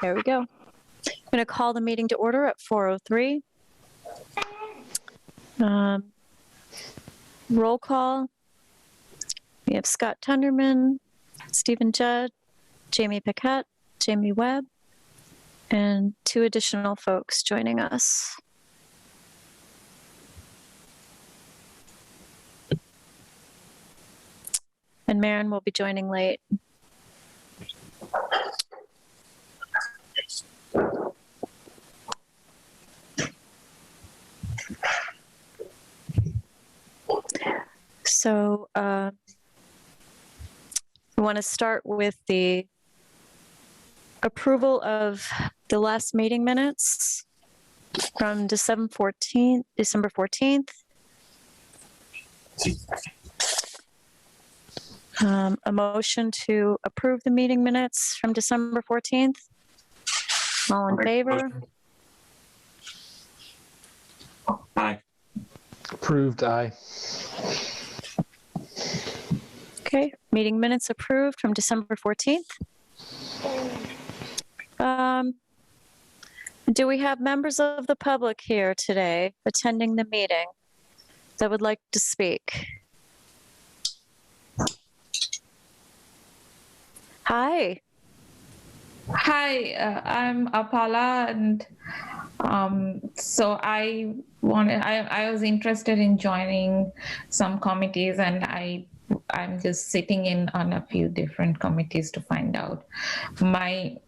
There we go. I'm going to call the meeting to order at 4:03. Roll call. We have Scott Tunderman, Stephen Judd, Jamie Paquette, Jamie Webb, and 2 additional folks joining us. And Maren will be joining late. So we want to start with the approval of the last meeting minutes from December 14th. A motion to approve the meeting minutes from December 14th. All in favor? Aye. Approved, aye. Okay, meeting minutes approved from December 14th. Do we have members of the public here today attending the meeting that would like to speak? Hi. Hi, I'm Apala, and so I was interested in joining some committees, and I'm just sitting in on a few different committees to find out. I'm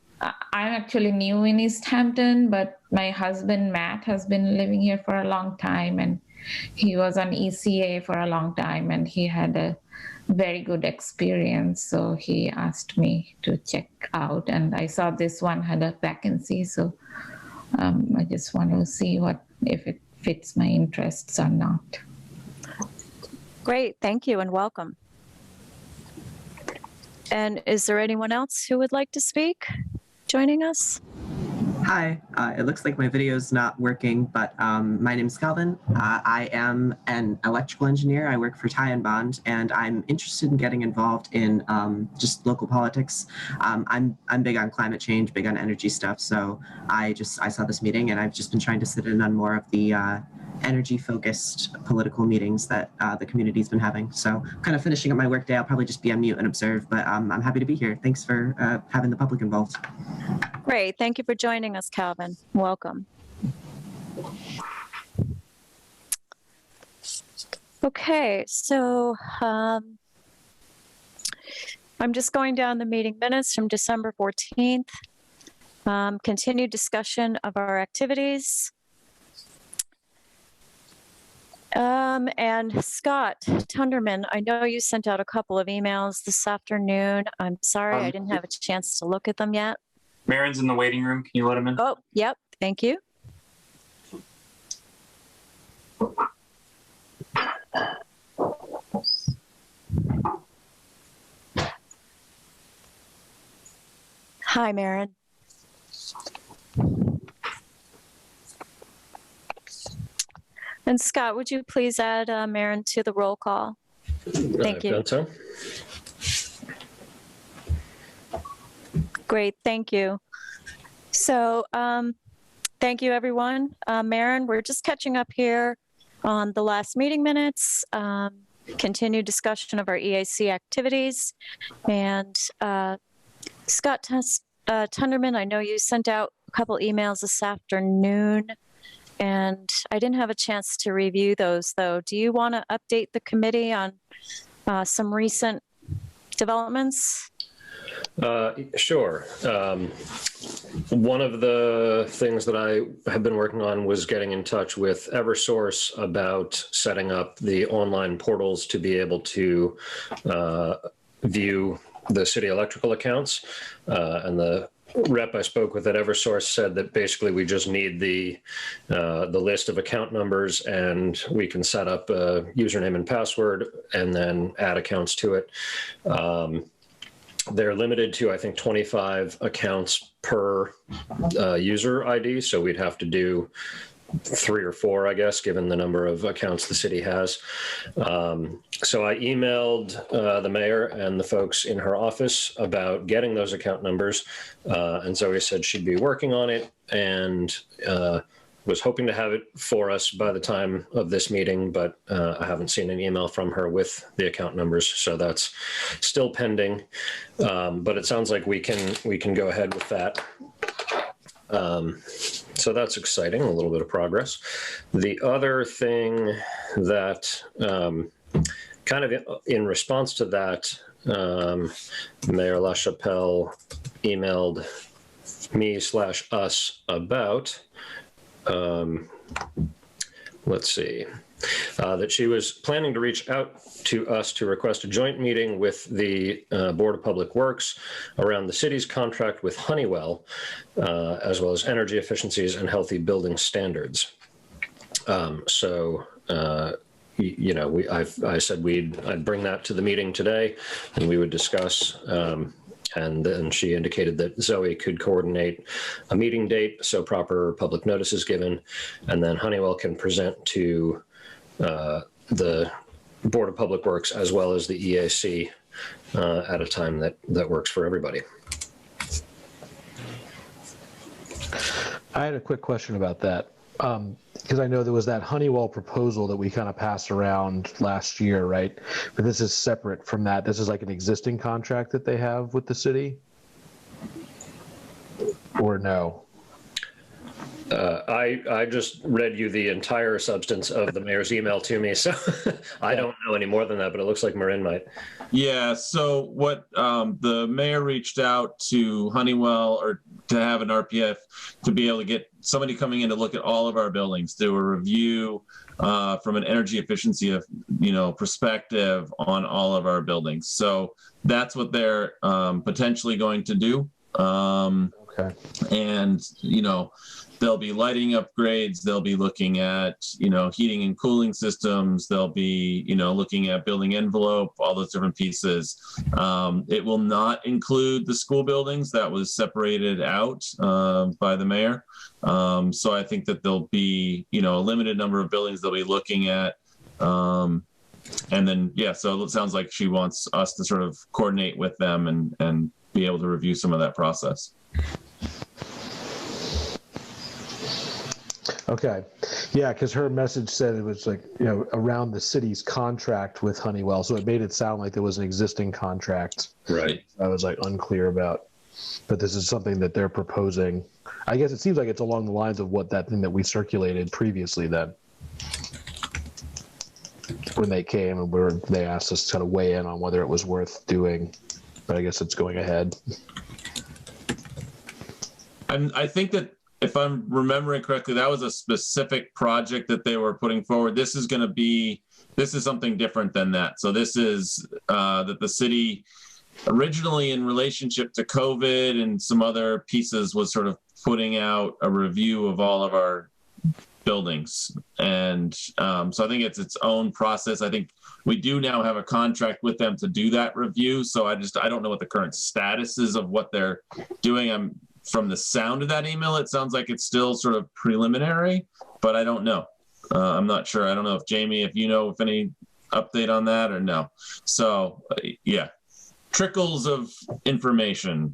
actually new in Easthampton, but my husband Matt has been living here for a long time, and he was on ECA for a long time, and he had a very good experience. So he asked me to check out, and I saw this one had a vacancy. So I just want to see if it fits my interests or not. Great, thank you and welcome. And is there anyone else who would like to speak joining us? Hi, it looks like my video is not working, but my name is Calvin. I am an electrical engineer. I work for Ty & Bond, and I'm interested in getting involved in just local politics. I'm big on climate change, big on energy stuff, so I saw this meeting, and I've just been trying to sit in on more of the energy-focused political meetings that the community's been having. So kind of finishing up my workday. I'll probably just be on mute and observe, but I'm happy to be here. Thanks for having the public involved. Great, thank you for joining us, Calvin. Welcome. Okay, so I'm just going down the meeting minutes from December 14th. Continued discussion of our activities. And Scott Tunderman, I know you sent out a couple of emails this afternoon. I'm sorry, I didn't have a chance to look at them yet. Maren's in the waiting room. Can you let him in? Oh, yep. Thank you. Hi, Maren. And Scott, would you please add Maren to the roll call? Thank you. So. Great, thank you. So thank you, everyone. Maren, we're just catching up here on the last meeting minutes, continued discussion of our EAC activities. And Scott Tunderman, I know you sent out a couple emails this afternoon, and I didn't have a chance to review those, though. Do you want to update the committee on some recent developments? Sure. One of the things that I have been working on was getting in touch with Eversource about setting up the online portals to be able to view the city electrical accounts. And the rep I spoke with at Eversource said that basically we just need the list of account numbers, and we can set up a username and password and then add accounts to it. They're limited to, I think, 25 accounts per user ID. So we'd have to do 3 or 4, I guess, given the number of accounts the city has. So I emailed the mayor and the folks in her office about getting those account numbers. And Zoe said she'd be working on it and was hoping to have it for us by the time of this meeting, but I haven't seen an email from her with the account numbers. So that's still pending. But it sounds like we can go ahead with that. So that's exciting, a little bit of progress. The other thing that kind of in response to that, Mayor LaChapelle emailed me/us about, let's see, that she was planning to reach out to us to request a joint meeting with the Board of Public Works around the city's contract with Honeywell, as well as energy efficiencies and healthy building standards. I said I'd bring that to the meeting today and we would discuss. And then she indicated that Zoe could coordinate a meeting date, so proper public notice is given, and then Honeywell can present to the Board of Public Works as well as the EAC at a time that works for everybody. I had a quick question about that. Because I know there was that Honeywell proposal that we kind of passed around last year, right? But this is separate from that. This is like an existing contract that they have with the city? Or no? I just read you the entire substance of the mayor's email to me, so I don't know any more than that, but it looks like Marin might. Yeah, so what the mayor reached out to Honeywell or to have an RPF to be able to get somebody coming in to look at all of our buildings, do a review from an energy efficiency perspective on all of our buildings. So that's what they're potentially going to do. Okay. And, there'll be lighting upgrades. They'll be looking at, heating and cooling systems. They'll be, looking at building envelope, all those different pieces. It will not include the school buildings. That was separated out by the mayor. So I think that there'll be, a limited number of buildings they'll be looking at. And then, so it sounds like she wants us to sort of coordinate with them and be able to review some of that process. Okay. Yeah, because her message said it was like, around the city's contract with Honeywell. So it made it sound like there was an existing contract. Right. I was like unclear about, but this is something that they're proposing. I guess it seems like it's along the lines of what that thing that we circulated previously then. When they came and they asked us to kind of weigh in on whether it was worth doing, but I guess it's going ahead. I think that if I'm remembering correctly, that was a specific project that they were putting forward. This is something different than that. So this is that the city originally in relationship to COVID and some other pieces was sort of putting out a review of all of our buildings. And so I think it's its own process. I think we do now have a contract with them to do that review. So I don't know what the current status is of what they're doing. From the sound of that email, it sounds like it's still sort of preliminary, but I don't know. I'm not sure. I don't know if Jamie, if you know if any update on that or no. So trickles of information.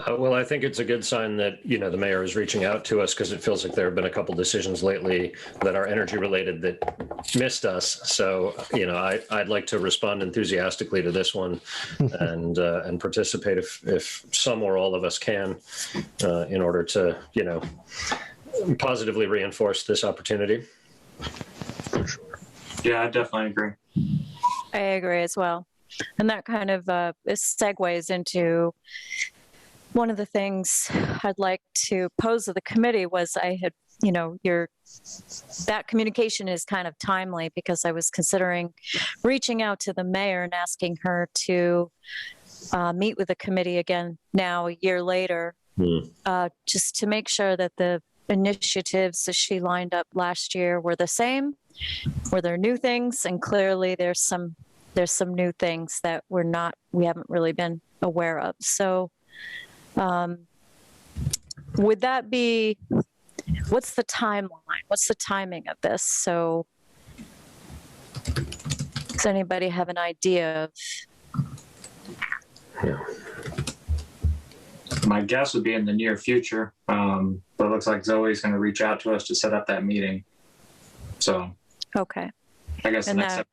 Well, I think it's a good sign that, the mayor is reaching out to us because it feels like there have been a couple decisions lately that are energy related that missed us. So, I'd like to respond enthusiastically to this one and participate if some or all of us can in order to, positively reinforce this opportunity. For sure. Yeah, I definitely agree. I agree as well. And that kind of segues into one of the things I'd like to pose to the committee was that communication is kind of timely because I was considering reaching out to the mayor and asking her to meet with the committee again now a year later, just to make sure that the initiatives that she lined up last year were the same. Were there new things? And clearly there's some new things that we haven't really been aware of. So would that be what's the timeline? What's the timing of this? So does anybody have an idea of? Yeah. My guess would be in the near future, but it looks like Zoe's going to reach out to us to set up that meeting. So Okay. I guess the And next step,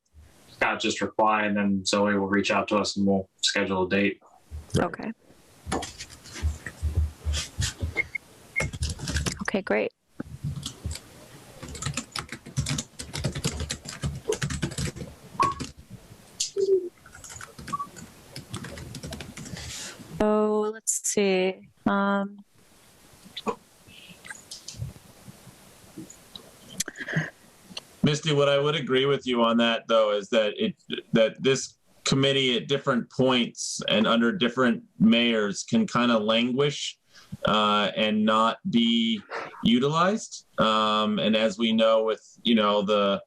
Scott just reply, and then Zoe will reach out to us and we'll schedule a date. Okay. Okay, great. So let's see. Misty, what I would agree with you on that, though, is that this committee at different points and under different mayors can kind of languish and not be utilized. And as we know, with the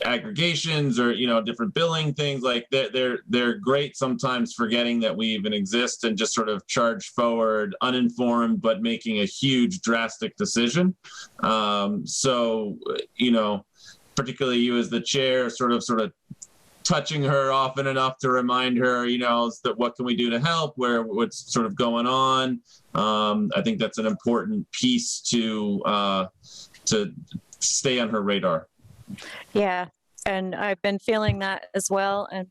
aggregations or different billing things, like they're great sometimes forgetting that we even exist and just sort of charge forward uninformed but making a huge drastic decision. So particularly you as the chair sort of touching her often enough to remind her that what can we do to help, what's sort of going on. I think that's an important piece to stay on her radar. Yeah, and I've been feeling that as well. And,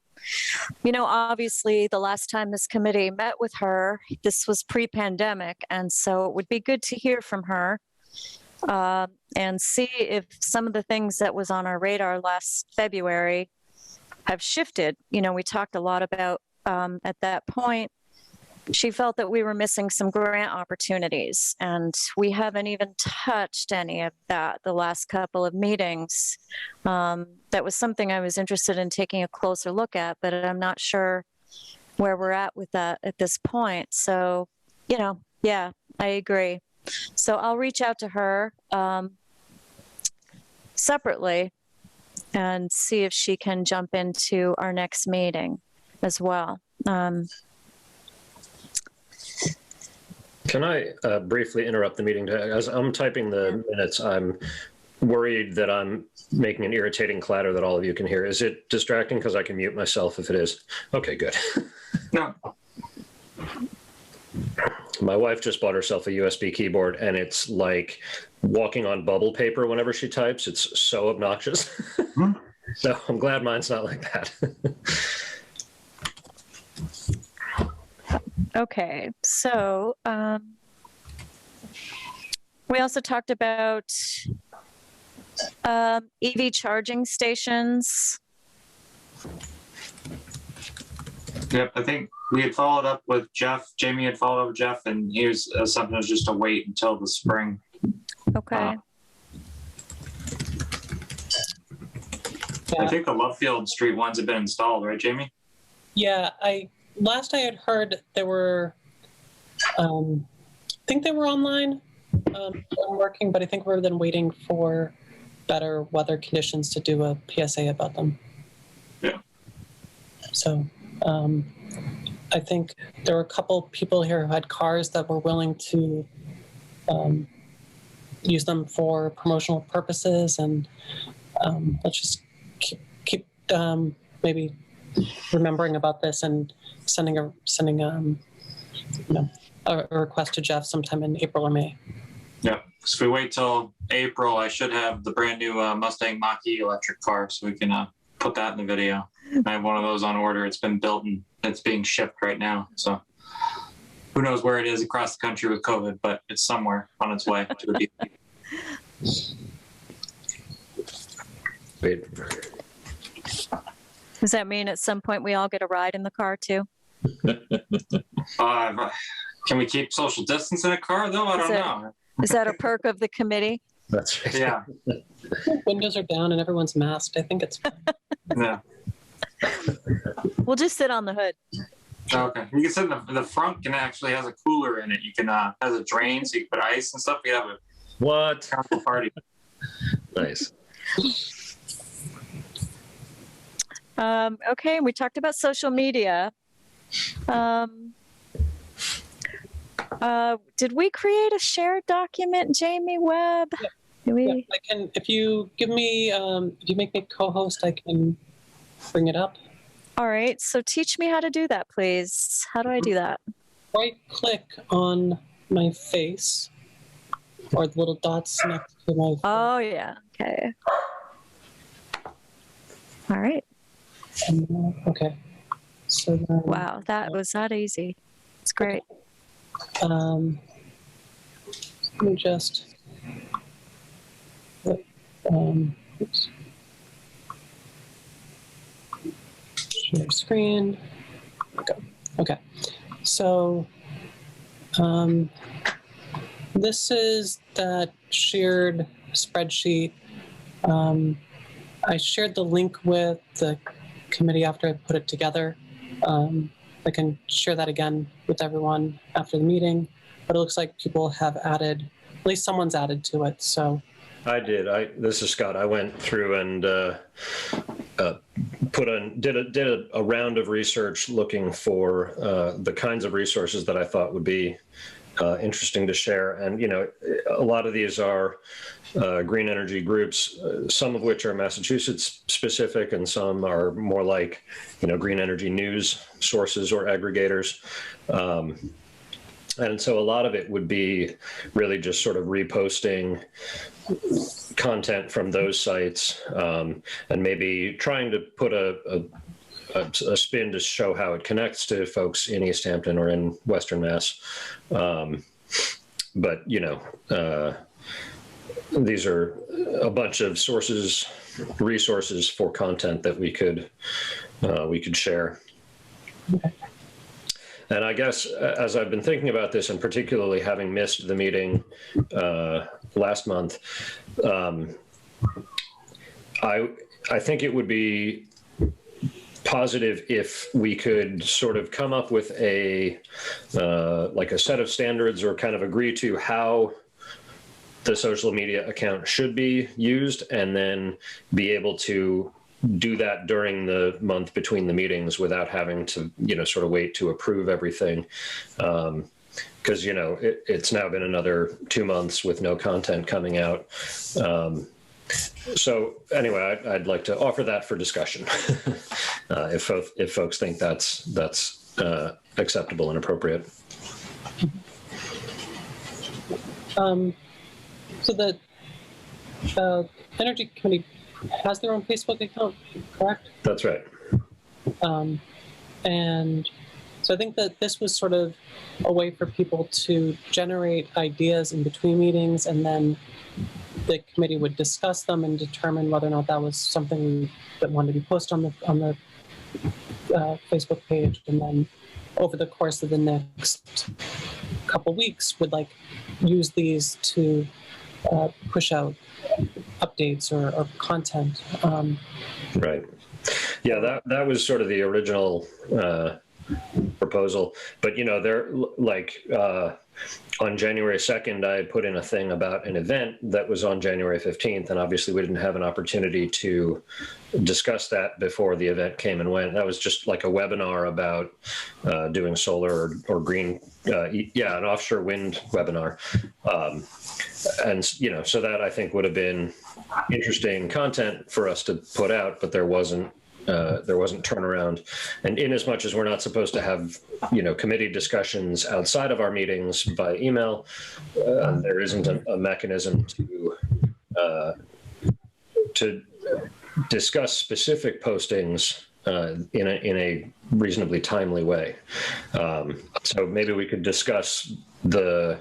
obviously the last time this committee met with her, this was pre-pandemic. And so it would be good to hear from her and see if some of the things that was on our radar last February have shifted. We talked a lot about at that point, she felt that we were missing some grant opportunities, and we haven't even touched any of that the last couple of meetings. That was something I was interested in taking a closer look at, but I'm not sure where we're at with that at this point. So, yeah, I agree. So I'll reach out to her separately and see if she can jump into our next meeting as well. Can I briefly interrupt the meeting? As I'm typing the minutes, I'm worried that I'm making an irritating clatter that all of you can hear. Is it distracting? Because I can mute myself if it is. Okay, good. No. My wife just bought herself a USB keyboard, and it's like walking on bubble paper whenever she types. It's so obnoxious. So I'm glad mine's not like that. Okay, so we also talked about EV charging stations. Yep, I think we had followed up with Jeff. Jamie had followed up with Jeff, and he was something was just to wait until the spring. Okay. I think the Lovefield Street ones have been installed, right, Jamie? Yeah, last I had heard they were, I think they were online, working, but I think we're then waiting for better weather conditions to do a PSA about them. Yeah. So I think there were a couple people here who had cars that were willing to use them for promotional purposes, and let's just keep maybe remembering about this and sending a request to Jeff sometime in April or May. Yeah, so if we wait till April, I should have the brand new Mustang Mach-E electric car, so we can put that in the video. I have one of those on order. It's been built and it's being shipped right now. So who knows where it is across the country with COVID, but it's somewhere on its way to the DC. Wait. Does that mean at some point we all get a ride in the car too? Can we keep social distance in a car though? I don't know. Is that a perk of the committee? That's right. Yeah. Windows are down and everyone's masked. I think it's Yeah. We'll just sit on the hood. Okay. You can sit in the front. Can actually has a cooler in it. You can has a drain so you can put ice and stuff. You have a What? council party. Nice. Okay, we talked about social media. Did we create a shared document, Jamie Webb? Yeah. Did we? Yeah, I can, if you give me, if you make me co-host, I can bring it up. All right. So teach me how to do that, please. How do I do that? Right click on my face or the little dots next to my face. Oh, yeah. Okay. All right. Okay. So then, Wow. That was that easy. It's great. let me just, oops. Share screen. There we go. Okay. So this is that shared spreadsheet. I shared the link with the committee after I put it together. I can share that again with everyone after the meeting, but it looks like people have added, at least someone's added to it. So I did. This is Scott. I went through and did a round of research looking for the kinds of resources that I thought would be interesting to share. And, you know, a lot of these are green energy groups, some of which are Massachusetts specific, and some are more like, you know, green energy news sources or aggregators. And so a lot of it would be really just sort of reposting content from those sites, and maybe trying to put a spin to show how it connects to folks in Easthampton or in Western Mass. But, you know, these are a bunch of resources for content that we could share. okay. And I guess as I've been thinking about this, and particularly having missed the meeting last month, I think it would be positive if we could sort of come up with like a set of standards, or kind of agree to how the social media account should be used, and then be able to do that during the month between the meetings without having to, you know, sort of wait to approve everything. Because, you know, it's now been another 2 months with no content coming out. So anyway, I'd like to offer that for discussion. If folks think that's acceptable and appropriate. So the Energy Committee has their own Facebook account, correct? That's right. And so I think that this was sort of a way for people to generate ideas in between meetings, and then the committee would discuss them and determine whether or not that was something that wanted to be posted on the Facebook page. And then over the course of the next couple weeks would like use these to push out updates or content. Right. Yeah, that was sort of the original proposal. But, you know, they're like on January 2nd, I put in a thing about an event that was on January 15th. And obviously we didn't have an opportunity to discuss that before the event came and went. That was just like a webinar about doing solar or green, an offshore wind webinar. And, you know, so that I think would have been interesting content for us to put out, but there wasn't turnaround. And in as much as we're not supposed to have, you know, committee discussions outside of our meetings by email, there isn't a mechanism to discuss specific postings in a reasonably timely way. So maybe we could discuss the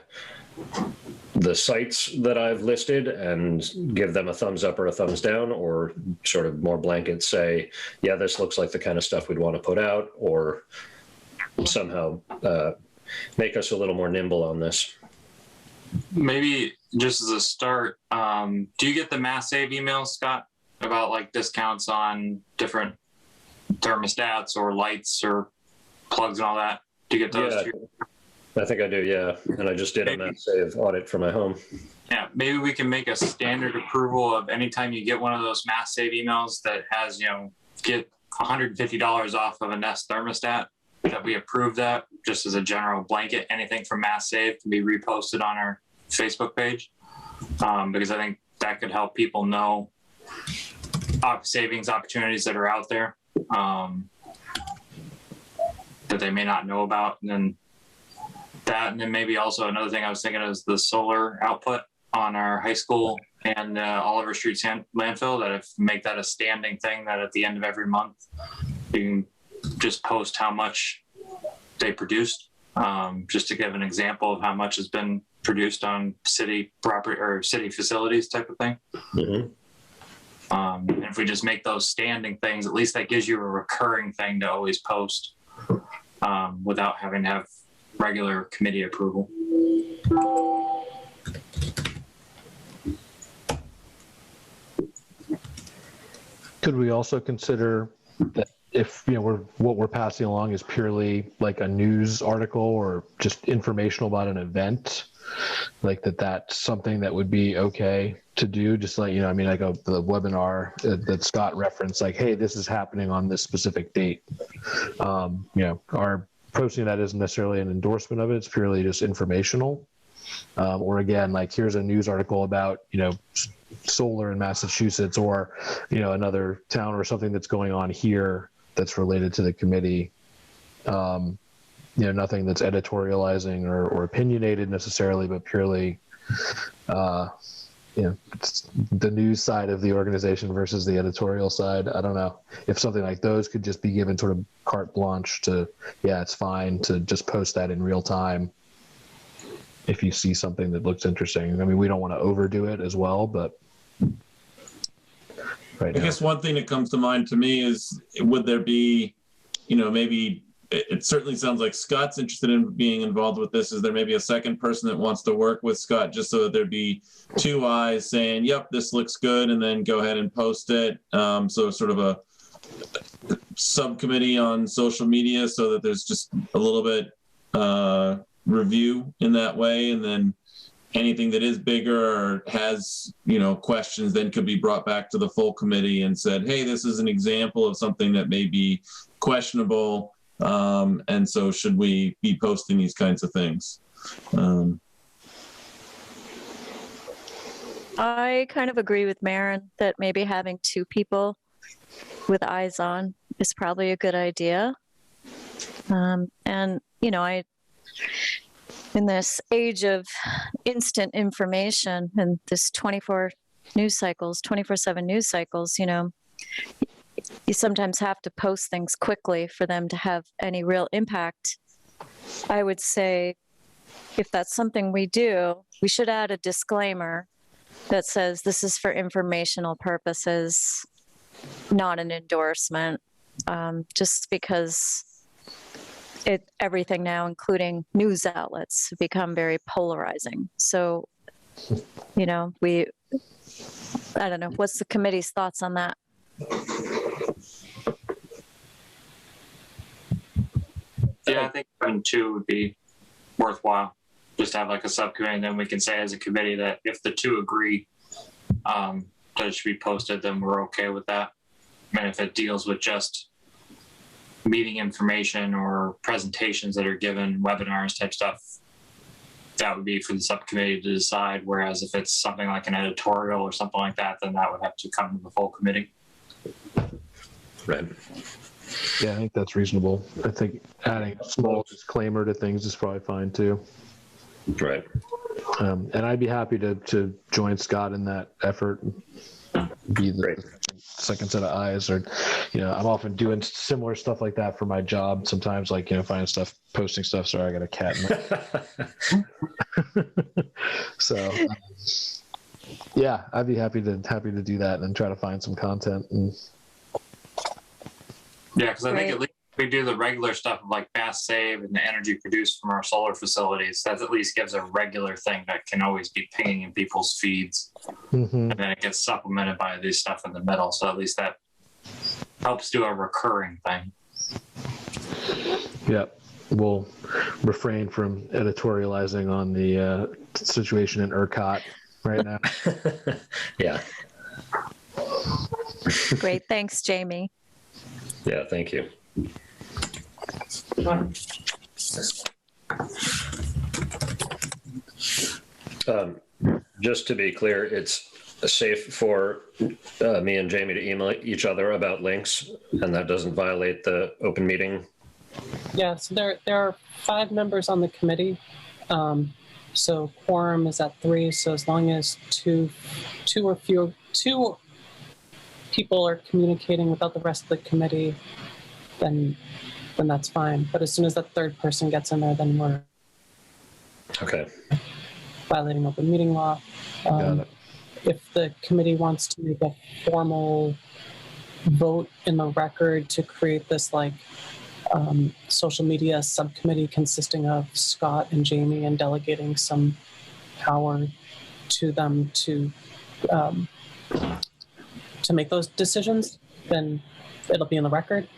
sites that I've listed and give them a thumbs up or a thumbs down, or sort of more blanket say, yeah, this looks like the kind of stuff we'd want to put out, or somehow make us a little more nimble on this. Maybe just as a start, do you get the Mass Save emails, Scott, about like discounts on different thermostats or lights or plugs and all that? Do you get those? Yeah. I think I do, yeah. And I just did a Mass Save audit for my home. Yeah, maybe we can make a standard approval of anytime you get one of those Mass Save emails that has, you know, get $150 off of a Nest thermostat, that we approve that just as a general blanket. Anything from Mass Save can be reposted on our Facebook page, because I think that could help people know savings opportunities that are out there that they may not know about. And then that, and then maybe also another thing I was thinking is the solar output on our high school and Oliver Street landfill, that if make that a standing thing, that at the end of every month you can just post how much they produced, just to give an example of how much has been produced on city property or city facilities type of thing. Mm-hmm. And if we just make those standing things, at least that gives you a recurring thing to always post without having to have regular committee approval. Could we also consider that if what we're passing along is purely like a news article or just informational about an event, like that's something that would be okay to do? Just like, I mean, like the webinar that Scott referenced, like, hey, this is happening on this specific date. Our posting that isn't necessarily an endorsement of it. It's purely just informational. Or again, like, here's a news article about, solar in Massachusetts, or, another town or something that's going on here that's related to the committee. Nothing that's editorializing or opinionated necessarily, but purely, it's the news side of the organization versus the editorial side. I don't know if something like those could just be given sort of carte blanche to, it's fine to just post that in real time if you see something that looks interesting. I mean, we don't want to overdo it as well, but I guess one thing that comes to mind to me is, would there be, maybe it certainly sounds like Scott's interested in being involved with this. Is there maybe a second person that wants to work with Scott, just so that there'd be two eyes saying, yep, this looks good, and then go ahead and post it. So sort of a subcommittee on social media, so that there's just a little bit review in that way. And then anything that is bigger or has, questions then could be brought back to the full committee and said, hey, this is an example of something that may be questionable. And so should we be posting these kinds of things? I kind of agree with Maren that maybe having two people with eyes on is probably a good idea. And, in this age of instant information and this 24/7 news cycles, you sometimes have to post things quickly for them to have any real impact. I would say if that's something we do, we should add a disclaimer that says this is for informational purposes, not an endorsement, just because everything now, including news outlets, become very polarizing. So, I don't know, what's the committee's thoughts on that? Yeah, I think having two would be worthwhile. Just have like a subcommittee, and then we can say as a committee that if the two agree that it should be posted, then we're okay with that. And if it deals with just meeting information or presentations that are given, webinars type stuff, that would be for the subcommittee to decide. Whereas if it's something like an editorial or something like that, then that would have to come to the full committee. Right. Yeah, I think that's reasonable. I think adding a small disclaimer to things is probably fine too. Right. And I'd be happy to join Scott in that effort, be the second set of eyes. Or, I'm often doing similar stuff like that for my job. Sometimes, like, finding stuff, posting stuff. Sorry, I got a cat in my... So, yeah, I'd be happy to do that and try to find some content. Yeah, because I think at least if we do the regular stuff of like Mass Save and the energy produced from our solar facilities, that at least gives a regular thing that can always be pinging in people's feeds. Mm-hmm. And then it gets supplemented by this stuff in the middle. So at least that helps do a recurring thing. Yep. We'll refrain from editorializing on the situation in ERCOT right now. Yeah. Great. Thanks, Jamie. Yeah, thank you. Just to be clear, it's safe for me and Jamie to email each other about links, and that doesn't violate the open meeting. Yeah, so there are 5 members on the committee. So quorum is at 3. So as long as two people are communicating without the rest of the committee, then that's fine. But as soon as that 3rd person gets in there, then we're Okay. violating open meeting law. Got it. If the committee wants to make a formal vote in the record to create this social media subcommittee consisting of Scott and Jamie and delegating some power to them to make those decisions, then it'll be in the record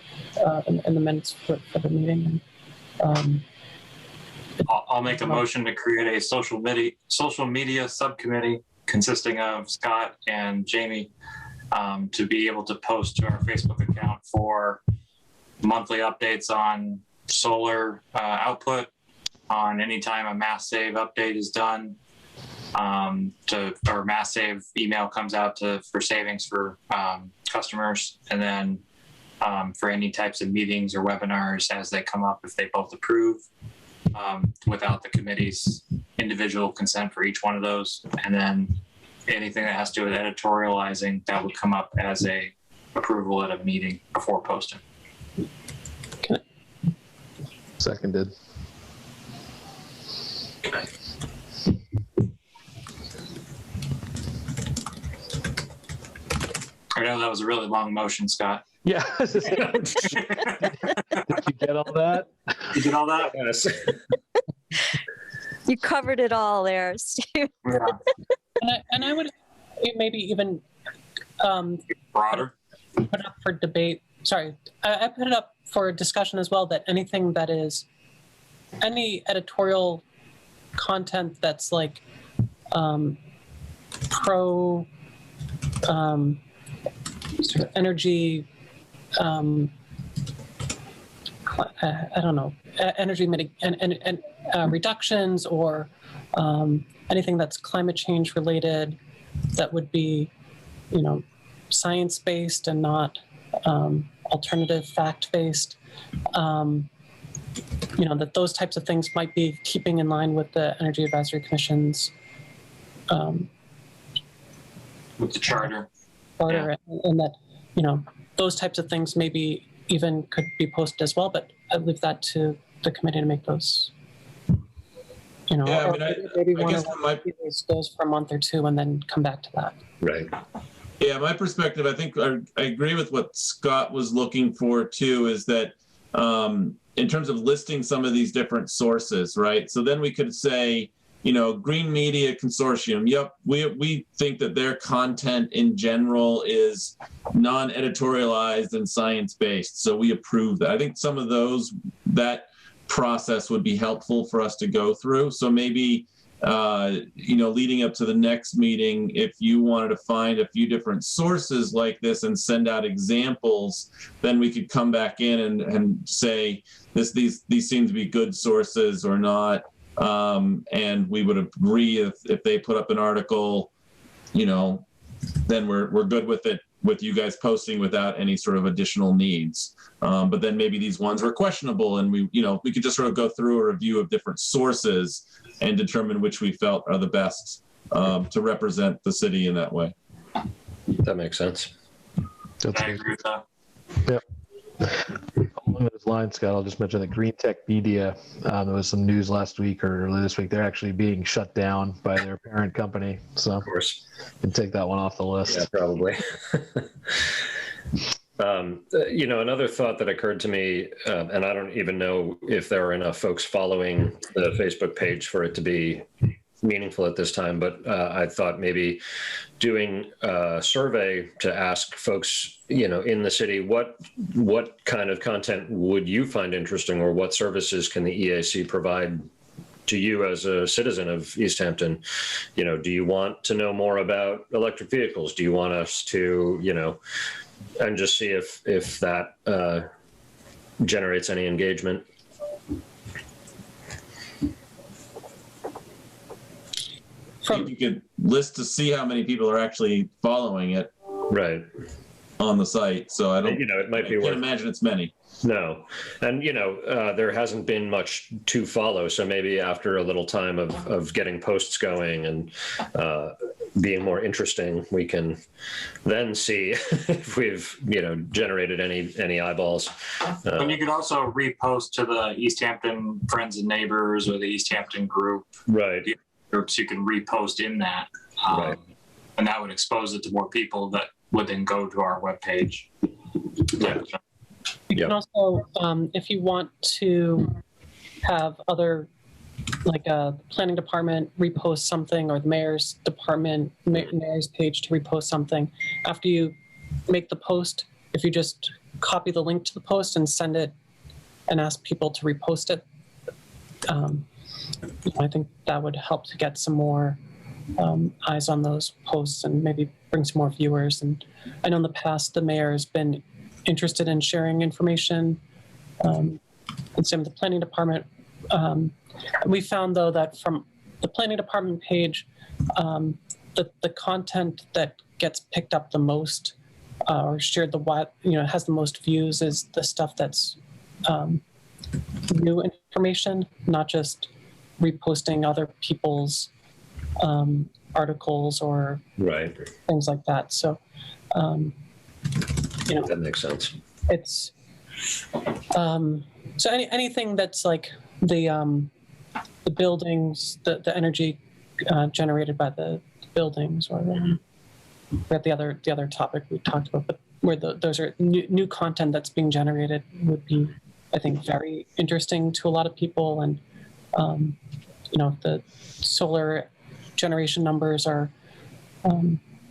in the minutes for the meeting. I'll make a motion to create a social media subcommittee consisting of Scott and Jamie to be able to post to our Facebook account for monthly updates on solar output, on any time a mass save update is done, or mass save email comes out for savings for customers, and then for any types of meetings or webinars as they come up if they both approve, without the committee's individual consent for each one of those. And then anything that has to do with editorializing, that would come up as a approval at a meeting before posting. Seconded. I know that was a really long motion, Scott. Yeah. Did you get all that? You did all that? Yes. You covered it all there, Steve. Yeah. And I would maybe even Broader. put it up for debate. Sorry, I put it up for discussion as well, that anything that is any editorial content that's like pro sort of energy, I don't know, energy reductions, or anything that's climate change related that would be, science-based and not alternative fact-based, that those types of things might be keeping in line with the Energy Advisory Commission's With the charter. charter, and that, those types of things maybe even could be posted as well, but I leave that to the committee to make those, Yeah, I mean, maybe I one guess of from my- those goes for a month or 2 and then come back to that. Right. Yeah, my perspective, I think I agree with what Scott was looking for too, is that in terms of listing some of these different sources, right? So then we could say, Green Media Consortium, yep, we think that their content in general is non-editorialized and science-based, so we approve that. I think some of that process would be helpful for us to go through. So maybe leading up to the next meeting, if you wanted to find a few different sources like this and send out examples, then we could come back in and say these seem to be good sources or not, and we would agree if they put up an article, then we're good with it, with you guys posting without any sort of additional needs. But then maybe these ones were questionable, and we could just sort of go through a review of different sources and determine which we felt are the best to represent the city in that way. That makes sense. That's I good. agree with that. Yep. Along those lines, Scott, I'll just mention that Green Tech Media, there was some news last week or early this week. They're actually being shut down by their parent company. So Of course. you can take that one off the list. Yeah, probably. Another thought that occurred to me, and I don't even know if there are enough folks following the Facebook page for it to be meaningful at this time, but I thought maybe doing a survey to ask folks, in the city, what kind of content would you find interesting, or what services can the EAC provide to you as a citizen of Easthampton? Do you want to know more about electric vehicles? Do you want us to, and just see if that generates any engagement. You could list to see how many people are actually following it Right. on the site. So I don't, It might I be can't worth. imagine it's many. No. And, there hasn't been much to follow. So maybe after a little time of getting posts going and being more interesting, we can then see if we've, generated any eyeballs. And you could also repost to the Easthampton Friends and Neighbors or the Easthampton group. Right. Groups you can repost in that. Right. And that would expose it to more people that would then go to our webpage. Yeah. You can also, if you want to have other, like a planning department repost something, or the mayor's department, mayor's page to repost something, after you make the post, if you just copy the link to the post and send it and ask people to repost it, I think that would help to get some more eyes on those posts and maybe bring some more viewers. And I know in the past the mayor has been interested in sharing information, and same with the planning department. We found though that from the planning department page, the content that gets picked up the most or shared has the most views is the stuff that's new information, not just reposting other people's articles or Right. things like that. So, That makes sense. it's so anything that's like the buildings, the energy generated by the buildings, or the other topic we talked about, but where those are new content that's being generated would be, I think, very interesting to a lot of people. And if the solar generation numbers are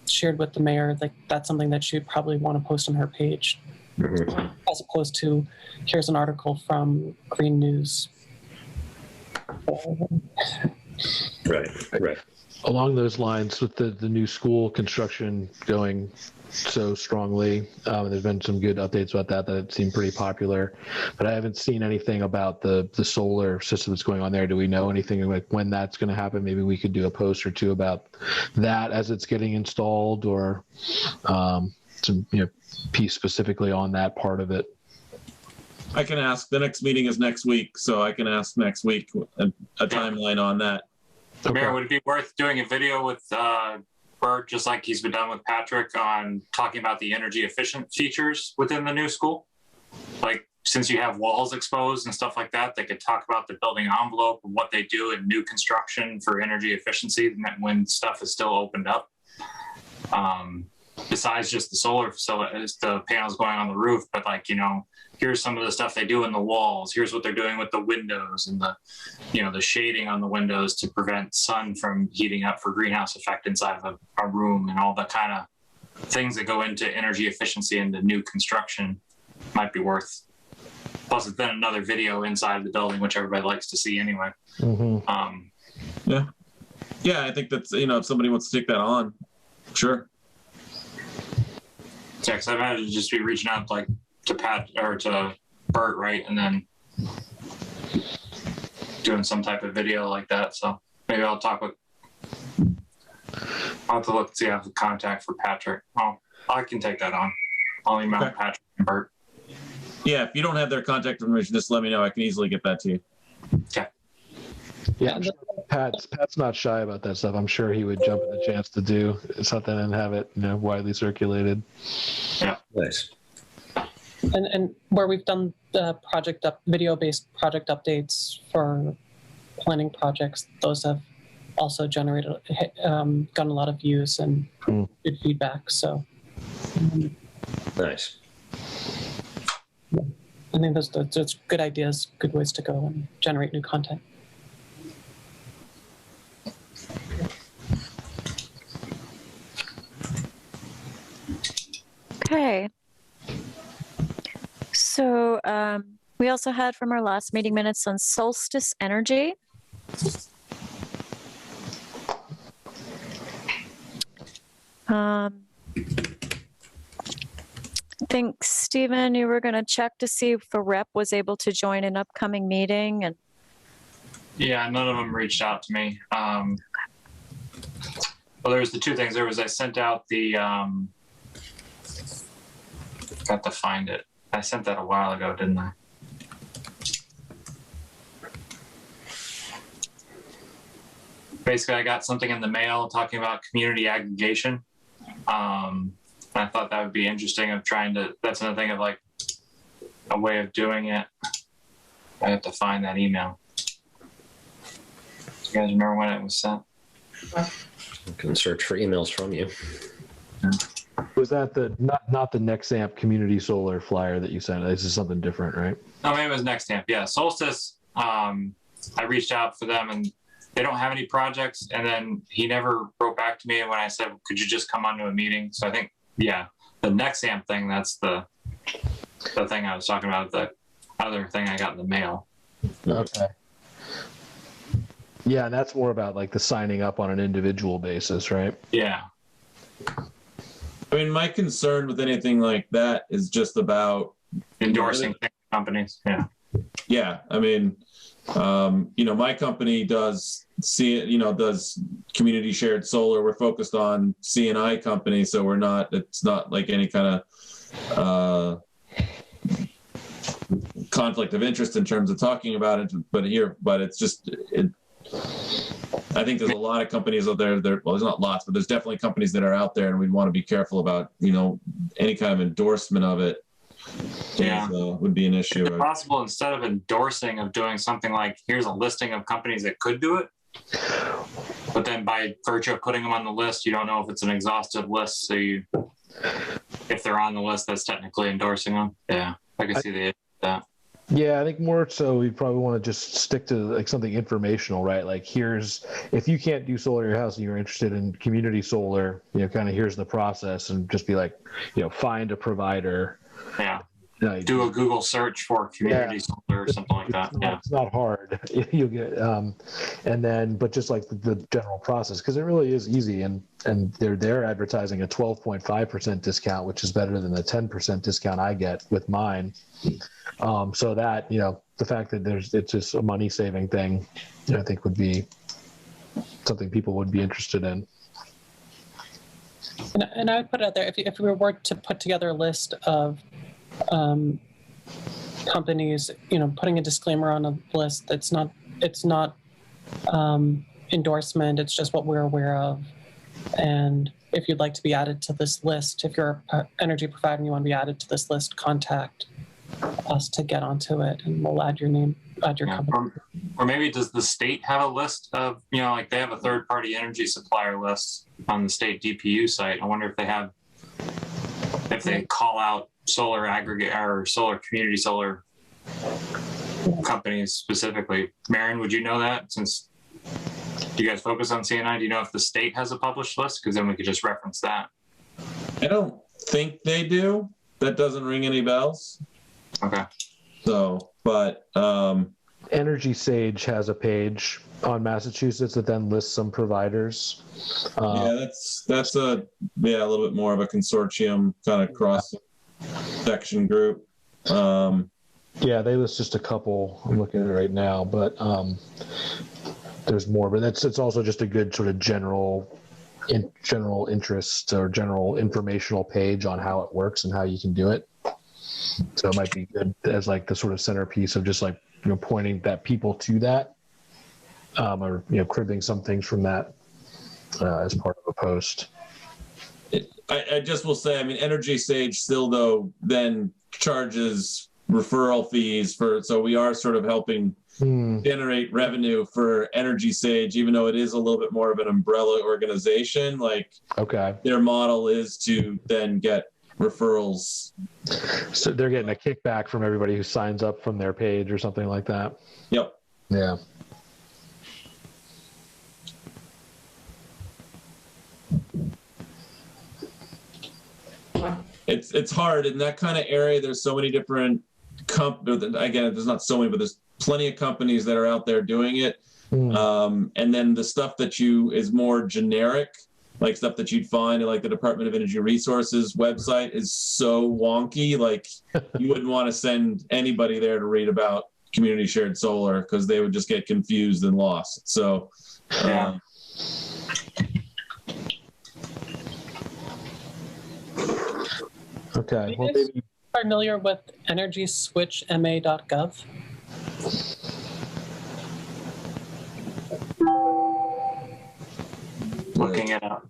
shared with the mayor, like that's something that she'd probably want to post on her page, as opposed to here's an article from Green News. Right. Along those lines, with the new school construction going so strongly, there's been some good updates about that it seemed pretty popular, but I haven't seen anything about the solar system that's going on there. Do we know anything like when that's going to happen? Maybe we could do a post or two about that as it's getting installed, or some piece specifically on that part of it. I can ask. The next meeting is next week, so I can ask next week a timeline on that. Okay. Mayor, would it be worth doing a video with Bert, just like he's been done with Patrick, on talking about the energy efficient features within the new school? Like, since you have walls exposed and stuff like that, they could talk about the building envelope and what they do in new construction for energy efficiency when stuff is still opened up. Besides just the solar facilities, the panels going on the roof, but here's some of the stuff they do in the walls. Here's what they're doing with the windows and the shading on the windows to prevent sun from heating up for greenhouse effect inside of a room, and all the kind of things that go into energy efficiency into new construction might be worth. Plus, it's then another video inside the building, which everybody likes to see anyway. Yeah, I think that's if somebody wants to take that on, sure. Yeah, because I imagine just be reaching out to Pat or to Bert, right, and then doing some type of video like that. So maybe I'll have to look and see if I have the contact for Patrick. I can take that on. I'll email Patrick and Bert. Yeah, if you don't have their contact information, just let me know. I can easily get that to you. Okay. Yeah, I'm sure Pat's not shy about that stuff. I'm sure he would jump at the chance to do something and have it widely circulated. Yeah. Nice. And where we've done the video-based project updates for planning projects, those have also generated, gotten a lot of views and good feedback. So, Nice. I think those good ideas, good ways to go and generate new content. Okay. So we also had from our last meeting minutes on solstice energy. think, Stephen, you were going to check to see if a rep was able to join an upcoming meeting. And Yeah, none of them reached out to me. Well, there was the two things. There was I sent out the got to find it. I sent that a while ago, didn't I? Basically, I got something in the mail talking about community aggregation. I thought that would be interesting of trying to, that's another thing of like a way of doing it. I have to find that email. You guys remember when it was sent? I can search for emails from you. Was that the not the Nexamp community solar flyer that you sent? This is something different, right? No, maybe it was Nextamp. Yeah, Solstice. I reached out for them and they don't have any projects. And then he never wrote back to me when I said, could you just come on to a meeting? So I think, yeah, the Nexamp thing, that's the thing I was talking about, the other thing I got in the mail. Okay. Yeah, and that's more about like the signing up on an individual basis, right? Yeah. I mean, my concern with anything like that is just about Endorsing companies. Yeah. Yeah, I mean, my company does does community shared solar. We're focused on C&I companies, so it's not like any kind of conflict of interest in terms of talking about it. But it's just, I think there's a lot of companies out there. Well, there's not lots, but there's definitely companies that are out there, and we'd want to be careful about, any kind of endorsement of it. Yeah, would be an issue. Is it possible instead of endorsing of doing something like here's a listing of companies that could do it, but then by virtue of putting them on the list, you don't know if it's an exhaustive list. So if they're on the list, that's technically endorsing them. Yeah, I can see the issue with that. Yeah, I think more so we probably want to just stick to like something informational, right? Like if you can't do solar at your house and you're interested in community solar, kind of here's the process, and just be like, find a provider. Yeah. Do a Google search for community solar or something like that. Yeah. It's not hard. You'll get, but just like the general process, because it really is easy, and they're advertising a 12.5% discount, which is better than the 10% discount I get with mine. So that, the fact that it's just a money saving thing, I think would be something people would be interested in. And I would put it out there, if we were to put together a list of companies, putting a disclaimer on a list, it's not endorsement, it's just what we're aware of. And if you'd like to be added to this list, if you're an energy provider and you want to be added to this list, contact us to get onto it, and we'll add your name, add your company. Or maybe does the state have a list of, like they have a third-party energy supplier list on the state DPU site. I wonder if they call out solar aggregate or solar community solar companies specifically. Maren, would you know that, since you guys focus on C&I? Do you know if the state has a published list? Because then we could just reference that. I don't think they do. That doesn't ring any bells. Okay. So, but Energy Sage has a page on Massachusetts that then lists some providers. That's a little bit more of a consortium kind of cross section group. Yeah, they list just a couple. I'm looking at it right now, but there's more. But it's also just a good sort of general interest or general informational page on how it works and how you can do it. So it might be good as like the sort of centerpiece of just like, pointing that people to that, or, cribbing some things from that as part of a post. I just will say, Energy Sage still though then charges referral fees so we are sort of helping generate revenue for Energy Sage, even though it is a little bit more of an umbrella organization. Like, okay, their model is to then get referrals. So they're getting a kickback from everybody who signs up from their page or something like that. Yep. Yeah. It's hard in that kind of area. There's so many different again, there's not so many, but there's plenty of companies that are out there doing it. And then the stuff that is more generic, like stuff that you'd find at like the Department of Energy Resources website is so wonky. Like you wouldn't want to send anybody there to read about community shared solar because they would just get confused and lost. So, Okay. Well, Are you familiar with EnergySwitchMA.gov? Looking it up.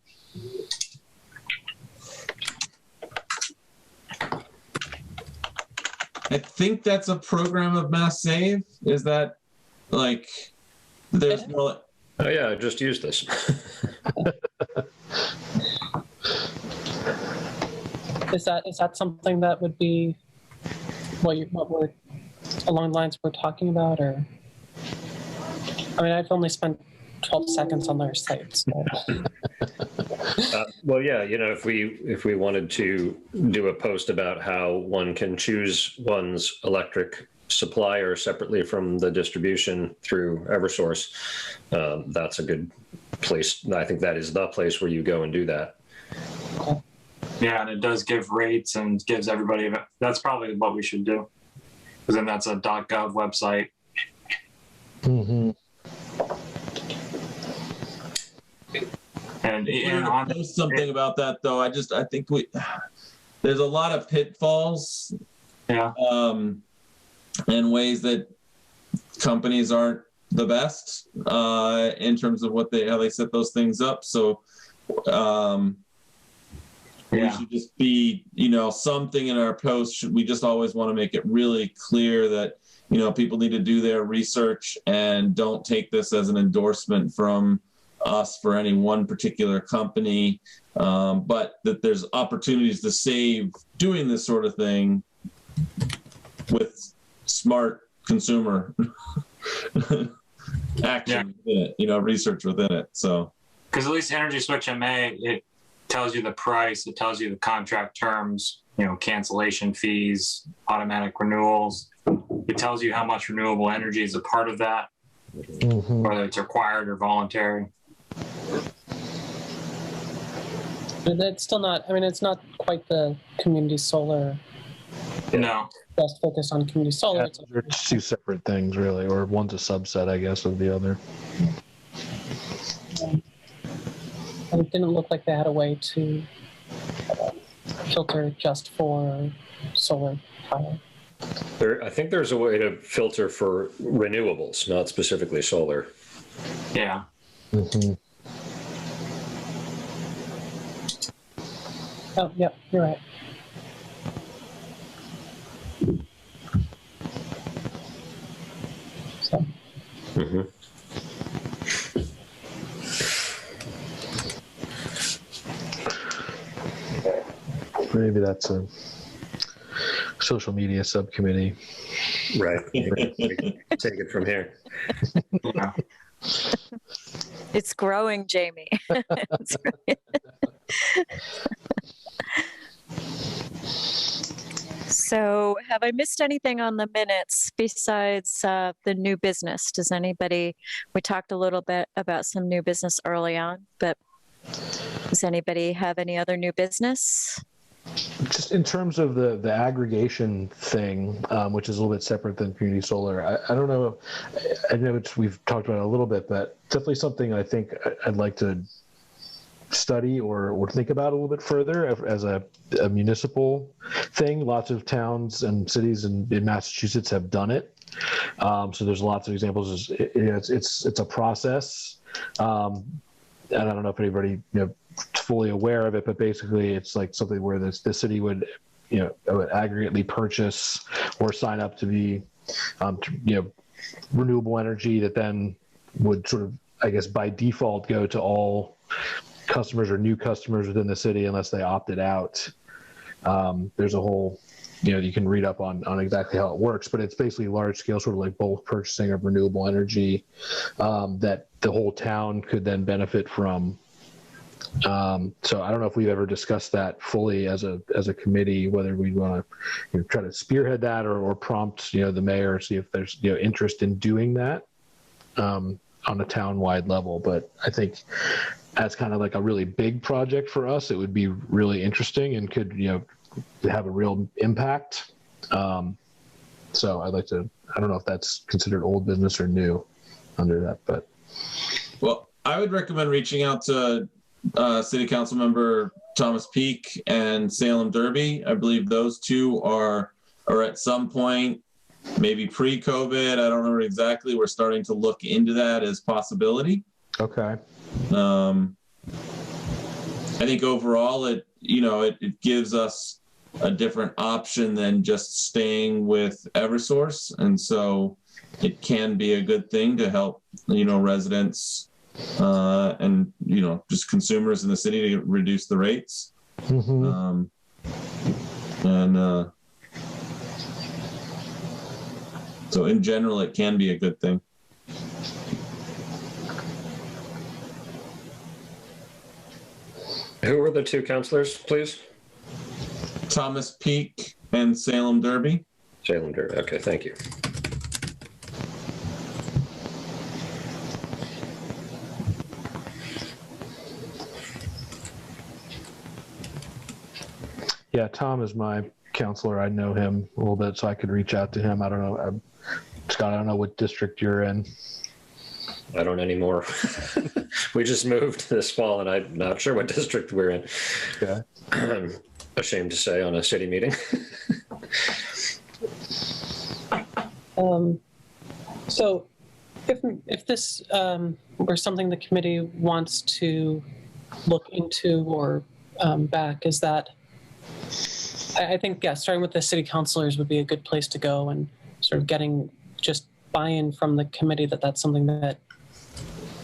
I think that's a program of Mass Save. Is that like there's no? Oh yeah, I just used this. Is that something that would be what we're along the lines we're talking about, or? I mean, I've only spent 12 seconds on their site. So. Well, yeah, if we wanted to do a post about how one can choose one's electric supplier separately from the distribution through Eversource, that's a good place. I think that is the place where you go and do that. Yeah, and it does give rates and gives everybody. That's probably what we should do, because then that's a .gov website. Mm-hmm. And post something about that though. I think there's a lot of pitfalls. Yeah. And ways that companies aren't the best in terms of how they set those things up. So we should just be, something in our post. We just always want to make it really clear that, people need to do their research and don't take this as an endorsement from us for any one particular company, but that there's opportunities to save doing this sort of thing with smart consumer action within it, research within it. So, because at least Energy Switch MA, it tells you the price, it tells you the contract terms, cancellation fees, automatic renewals. It tells you how much renewable energy is a part of that, whether it's required or voluntary. But it's still not. I mean, it's not quite the community solar. No. Just focused on community solar. Yeah, they're two separate things, really, or one's a subset, I guess, of the other. And it didn't look like they had a way to filter just for solar power. I think there's a way to filter for renewables, not specifically solar. Yeah. Mm-hmm. Oh, yep, you're right. So. Maybe that's a social media subcommittee. Right. We can take it from here. Yeah. It's growing, Jamie. So have I missed anything on the minutes besides the new business? We talked a little bit about some new business early on, but does anybody have any other new business? Just in terms of the aggregation thing, which is a little bit separate than community solar, I don't know. I know we've talked about it a little bit, but definitely something I think I'd like to study or think about a little bit further as a municipal thing. Lots of towns and cities in Massachusetts have done it. So there's lots of examples. It's a process. And I don't know if anybody fully aware of it, but basically it's like something where the city would aggregately purchase or sign up to be renewable energy that then would sort of, I guess, by default go to all customers or new customers within the city unless they opted out. There's a whole, you can read up on exactly how it works, but it's basically large scale, sort of like bulk purchasing of renewable energy that the whole town could then benefit from. So I don't know if we've ever discussed that fully as a committee, whether we want to try to spearhead that or prompt the mayor, see if there's interest in doing that. on a town-wide level. But I think as kind of like a really big project for us, it would be really interesting and could, have a real impact. So I'd like to, I don't know if that's considered old business or new under that, but. Well, I would recommend reaching out to City Council Member Thomas Peak and Salem Derby. I believe those two are at some point, maybe pre-COVID, I don't remember exactly, we're starting to look into that as possibility. Okay. I think overall it gives us a different option than just staying with Eversource. And so it can be a good thing to help, residents and, just consumers in the city to reduce the rates. Mm-hmm. So in general, it can be a good thing. Who were the two counselors, please? Thomas Peak and Salem Derby. Salem Derby. Okay, thank you. Yeah, Tom is my counselor. I know him a little bit, so I could reach out to him. I don't know. Scott, I don't know what district you're in. I don't anymore. We just moved this fall, and I'm not sure what district we're in. Okay. I'm ashamed to say on a city meeting. So if this were something the committee wants to look into or back, is that, I think, yeah, starting with the city councilors would be a good place to go, and sort of getting just buy-in from the committee that that's something that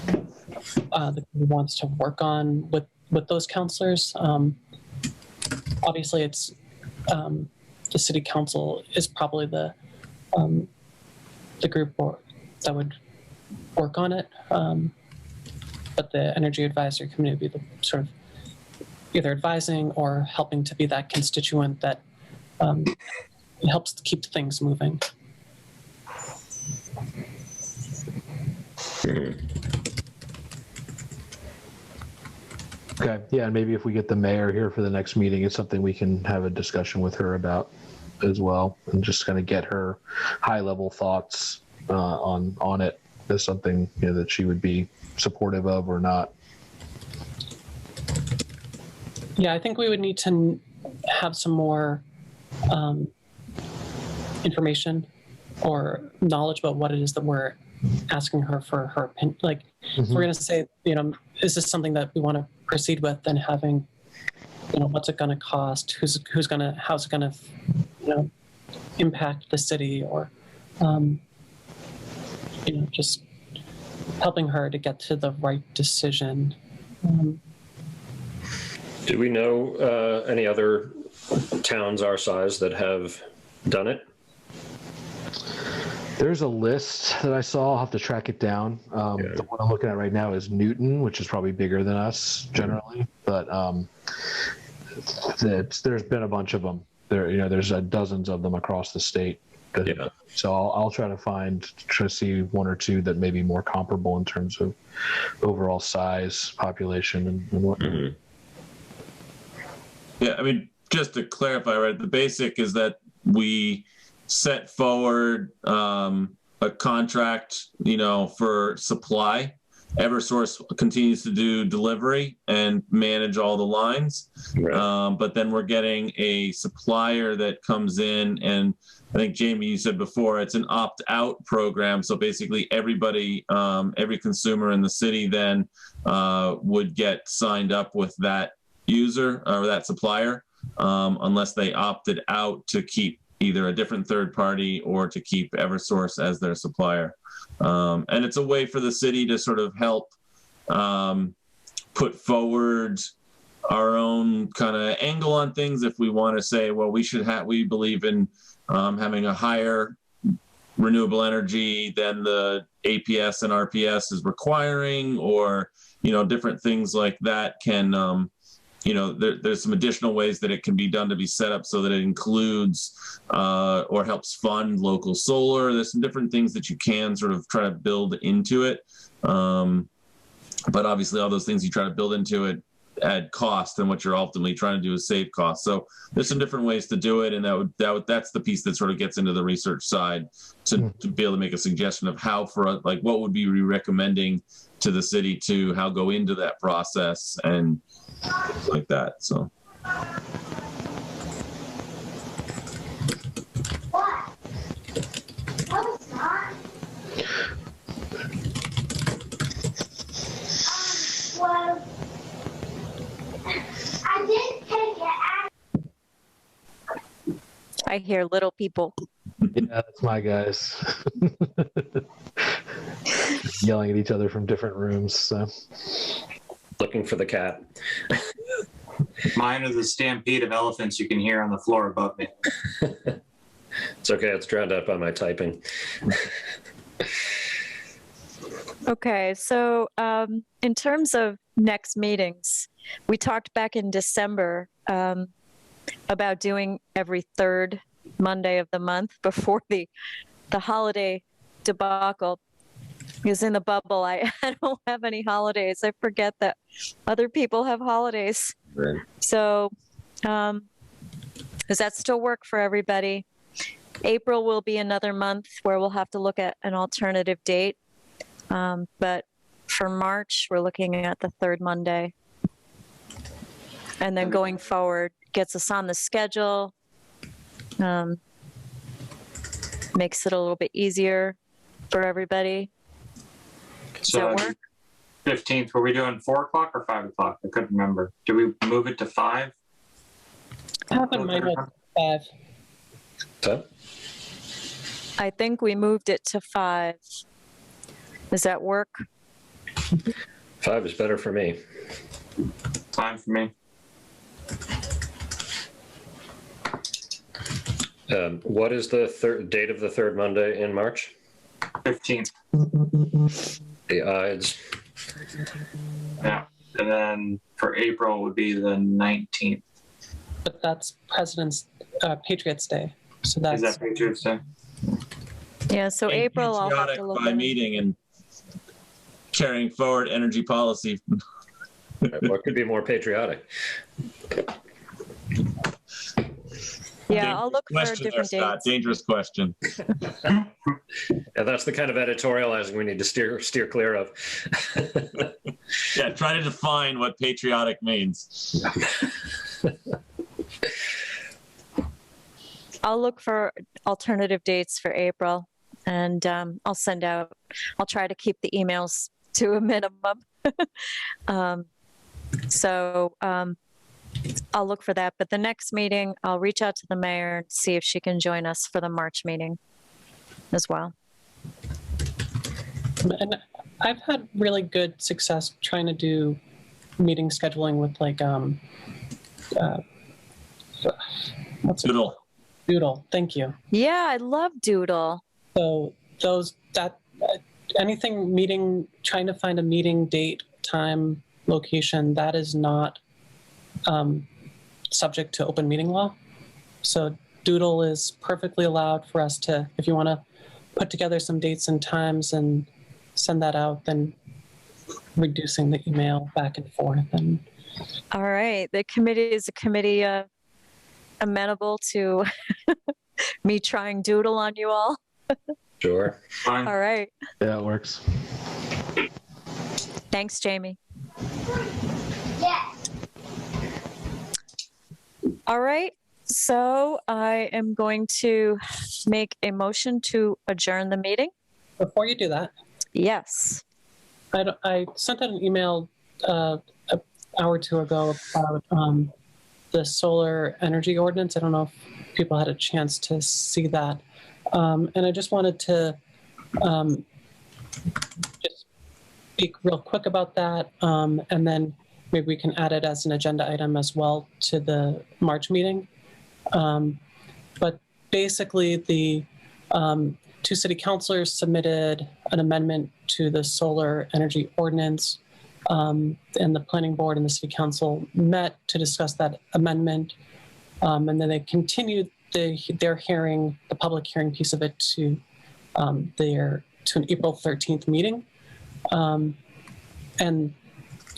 the committee wants to work on with those councilors. Obviously, it's the city council is probably the group that would work on it, but the energy advisory committee would be the sort of either advising or helping to be that constituent that helps to keep things moving. Okay. Yeah, and maybe if we get the mayor here for the next meeting, it's something we can have a discussion with her about as well, and just kind of get her high-level thoughts on it as something that she would be supportive of or not. Yeah, I think we would need to have some more information or knowledge about what it is that we're asking her for her opinion. Like, if we're going to say, is this something that we want to proceed with, then having, what's it going to cost? How's it going to, impact the city, or, just helping her to get to the right decision. Do we know any other towns our size that have done it? There's a list that I saw. I'll have to track it down. The one I'm looking at right now is Newton, which is probably bigger than us generally, but there's been a bunch of them. There's dozens of them across the state. Yeah. So I'll try to see one or two that may be more comparable in terms of overall size, population, and whatnot. Mm-hmm. Yeah, I mean, just to clarify, right, the basic is that we set forward a contract, for supply. Eversource continues to do delivery and manage all the lines. Right. But then we're getting a supplier that comes in, and I think, Jamie, you said before, it's an opt-out program. So basically everybody, every consumer in the city then would get signed up with that user or that supplier, unless they opted out to keep either a different third party or to keep Eversource as their supplier. And it's a way for the city to sort of help put forward our own kind of angle on things. If we want to say, well, we believe in having a higher renewable energy than the APS and RPS is requiring, or, different things like that can, there's some additional ways that it can be done to be set up so that it includes or helps fund local solar. There's some different things that you can sort of try to build into it. But obviously all those things you try to build into it add cost, and what you're ultimately trying to do is save cost. So there's some different ways to do it, and that's the piece that sort of gets into the research side to be able to make a suggestion of how, for like, what would be recommending to the city to how go into that process and like that. So. Well, I didn't take it. I hear little people. Yeah, that's my guys. Yelling at each other from different rooms. So. Looking for the cat. Mine are the stampede of elephants you can hear on the floor above me. It's okay. It's drowned out by my typing. Okay, so in terms of next meetings, we talked back in December about doing every third Monday of the month before the holiday debacle. Because in the bubble, I don't have any holidays. I forget that other people have holidays. Right. So does that still work for everybody? April will be another month where we'll have to look at an alternative date. But for March, we're looking at the third Monday. And then going forward, gets us on the schedule, makes it a little bit easier for everybody. Does that work? 15th, were we doing 4 o'clock or 5 o'clock? I couldn't remember. Did we move it to 5? I have in mind like 5. So, I think we moved it to 5. Does that work? 5 is better for me. Fine for me. What is the date of the third Monday in March? 15th. The Ides. Yeah. And then for April would be the 19th. But that's Patriots Day. So Is that Patriots Day? Yeah, so April I'll have Patriotic to look by at it. meeting and carrying forward energy policy. What could be more patriotic? Yeah, I'll look for Question different there, Scott. dates. Dangerous question. And that's the kind of editorializing we need to steer clear of. Yeah, try to define what patriotic means. I'll look for alternative dates for April, and I'll try to keep the emails to a minimum. So I'll look for that. But the next meeting, I'll reach out to the mayor and see if she can join us for the March meeting as well. And I've had really good success trying to do meeting scheduling with like what's it? Doodle. Doodle. Thank you. Yeah, I love Doodle. So anything trying to find a meeting date, time, location, that is not subject to open meeting law. So Doodle is perfectly allowed for us to, if you want to put together some dates and times and send that out, then reducing the email back and forth. And All right. The committee is a committee amenable to me trying Doodle on you all. Sure. Fine. All right. Yeah, it works. Thanks, Jamie. Yes. All right. So I am going to make a motion to adjourn the meeting. before you do that, Yes. I sent out an email an hour or two ago about the solar energy ordinance. I don't know if people had a chance to see that. And I just wanted to just speak real quick about that. And then maybe we can add it as an agenda item as well to the March meeting. But basically, the two city councilors submitted an amendment to the solar energy ordinance, and the planning board and the city council met to discuss that amendment. And then they continued their hearing, the public hearing piece of it, to an April 13th meeting. And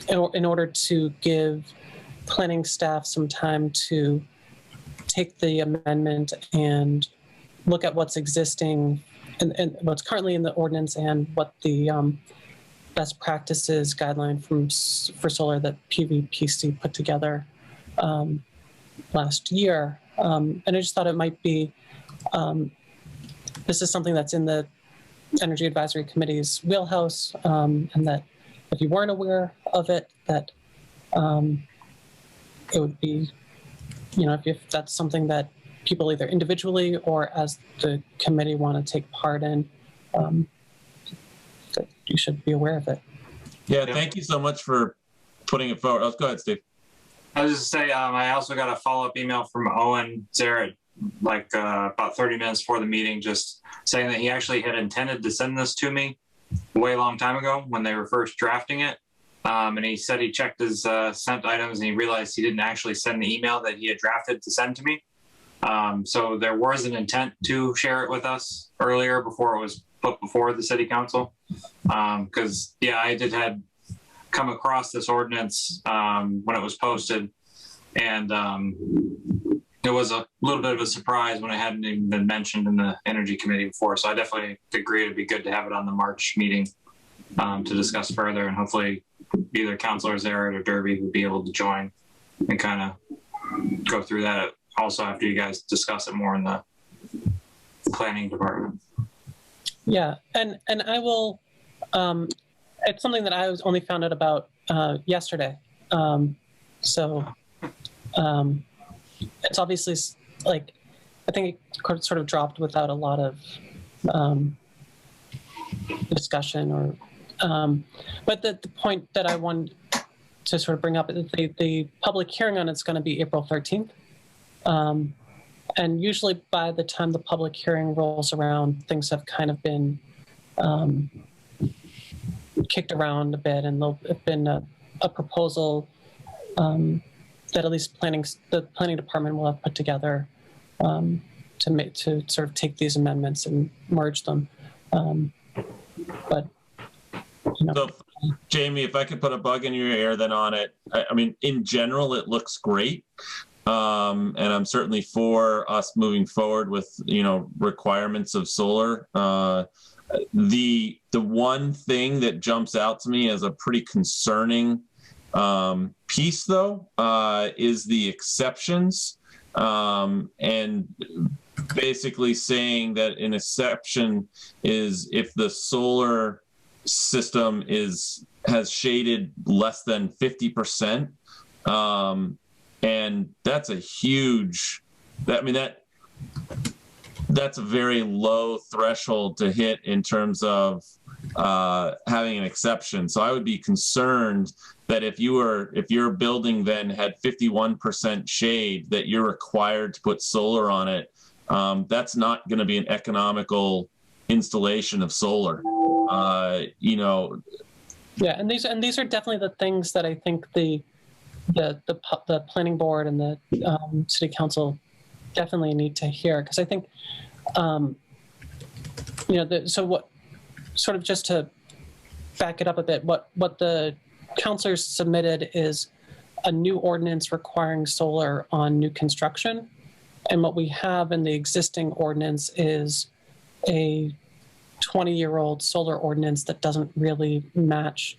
in order to give planning staff some time to take the amendment and look at what's existing and what's currently in the ordinance and what the best practices guideline for solar that PVPC put together last year. And I just thought it might be, this is something that's in the Energy Advisory Committee's wheelhouse, and that if you weren't aware of it, that it would be, if that's something that people either individually or as the committee want to take part in, that you should be aware of it. Yeah, thank you so much for putting it forward. Oh, go ahead, Steve. I was just say, I also got a follow-up email from Owen Zarrett, like about 30 minutes before the meeting, just saying that he actually had intended to send this to me a way long time ago when they were first drafting it. And he said he checked his sent items and he realized he didn't actually send the email that he had drafted to send to me. So there was an intent to share it with us earlier before it was put before the city council. Because, I had come across this ordinance when it was posted, and it was a little bit of a surprise when it hadn't even been mentioned in the Energy Committee before. So I definitely agree it'd be good to have it on the March meeting to discuss further, and hopefully either Councilor Zarrett or Derby would be able to join and kind of go through that also after you guys discuss it more in the planning department. Yeah, and I will, it's something that I was only found out about yesterday. So it's obviously like, I think it sort of dropped without a lot of discussion or, but the point that I want to sort of bring up, the public hearing on it's going to be April 13th. And usually by the time the public hearing rolls around, things have kind of been kicked around a bit, and there'll have been a proposal that at least the planning department will have put together to sort of take these amendments and merge them. But So, Jamie, if I could put a bug in your ear then on it, I mean, in general, it looks great. And I'm certainly for us moving forward with, requirements of solar. The one thing that jumps out to me as a pretty concerning piece, though, is the exceptions, and basically saying that an exception is if the solar system has shaded less than 50%. And that's a huge, that's a very low threshold to hit in terms of having an exception. So I would be concerned that if your building then had 51% shade, that you're required to put solar on it. That's not going to be an economical installation of solar. Yeah, and these are definitely the things that I think the planning board and the city council definitely need to hear, because I think so what, sort of just to back it up a bit, what the councilors submitted is a new ordinance requiring solar on new construction, and what we have in the existing ordinance is a 20-year-old solar ordinance that doesn't really match,